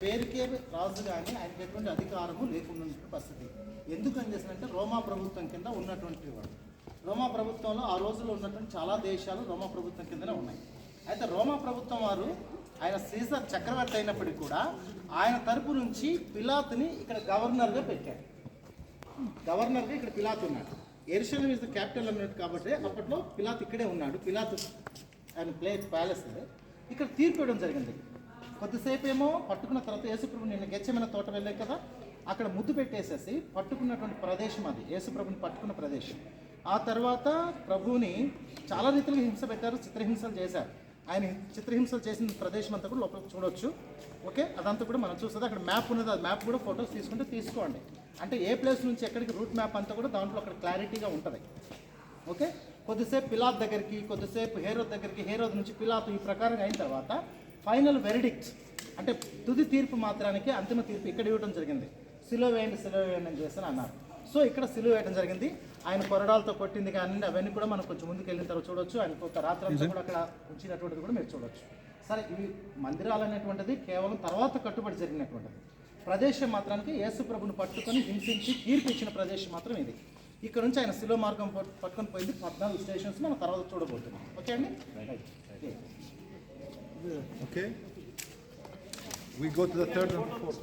పేరుకే రాజు కానీ ఆయనకి ఎటువంటి అధికారము లేకుండా పరిస్థితి. ఎందుకని చేసినంటే రోమా ప్రభుత్వం కింద ఉన్నటువంటి వాడు. రోమా ప్రభుత్వంలో ఆ రోజుల్లో ఉన్నటువంటి చాలా దేశాలు రోమా ప్రభుత్వం కిందనే ఉన్నాయి. అయితే రోమా ప్రభుత్వం వారు ఆయన సీజర్ చక్రవర్తి అయినప్పటికీ కూడా ఆయన తరపు నుంచి పిలాతుని ఇక్కడ గవర్నర్గా పెట్టాడు. గవర్నర్గా ఇక్కడ పిలాతు ఉన్నాడు. యెరూషలేం ఇస్ ద క్యాపిటల్ అన్నట్టు కాబట్టి అప్పట్లో పిలాతు ఇక్కడే ఉన్నాడు. పిలాతు ఆయన ప్యాలెస్ ఇక్కడ తీర్పు ఇవ్వడం జరిగింది. కొద్దిసేపు ఏమో పట్టుకున్న తర్వాత యేసుప్రభు నిన్న గెచ్చమైన తోట వెళ్ళాయి కదా, అక్కడ ముద్దు పెట్టేసేసి పట్టుకున్నటువంటి ప్రదేశం అది యేసుప్రభుని పట్టుకున్న ప్రదేశం. ఆ తర్వాత ప్రభువుని చాలా రీతిలో హింస పెట్టారు, చిత్రహింసలు చేశారు. ఆయన చిత్రహింసలు చేసిన ప్రదేశం అంతా కూడా లోపలికి చూడవచ్చు. ఓకే, అదంతా కూడా మనం చూస్తుంది. అక్కడ మ్యాప్ ఉన్నది, ఆ మ్యాప్ కూడా ఫొటోస్ తీసుకుంటే తీసుకోండి. అంటే ఏ ప్లేస్ నుంచి ఎక్కడికి రూట్ మ్యాప్ అంతా కూడా దాంట్లో అక్కడ క్లారిటీగా ఉంటుంది. ఓకే, కొద్దిసేపు పిలాత్ దగ్గరికి, కొద్దిసేపు హేరోద్ దగ్గరికి, హేరోద్ నుంచి పిలాతు, ఈ ప్రకారంగా అయిన తర్వాత ఫైనల్ వెరిడిక్ట్ అంటే తుది తీర్పు మాత్రానికి అంతిమ తీర్పు ఇక్కడ ఇవ్వడం జరిగింది. సిలువ వేయండి, సిలువ వేయండి అని చేసి అన్నారు. సో ఇక్కడ సిలువ వేయడం జరిగింది. ఆయన కొరడాలతో కొట్టింది కానీ అవన్నీ కూడా మనం కొంచెం ముందుకు వెళ్ళిన తర్వాత చూడొచ్చు. ఆయనకు ఒక రాత్రంతా కూడా అక్కడ ఉంచినటువంటిది కూడా మీరు చూడొచ్చు. సరే, ఇవి మందిరాలు అనేటువంటిది కేవలం తర్వాత కట్టుబడి జరిగినటువంటిది. ప్రదేశం మాత్రానికి యేసుప్రభుని పట్టుకొని హింసించి తీర్పు ఇచ్చిన ప్రదేశం మాత్రం ఇది. ఇక్కడ నుంచి ఆయన సిలువ మార్గం పట్టుకొని పోయింది 14 స్టేషన్స్ మనం తర్వాత చూడబోతున్నాం. ఓకే అండి, Okay. We go to the third and fourth.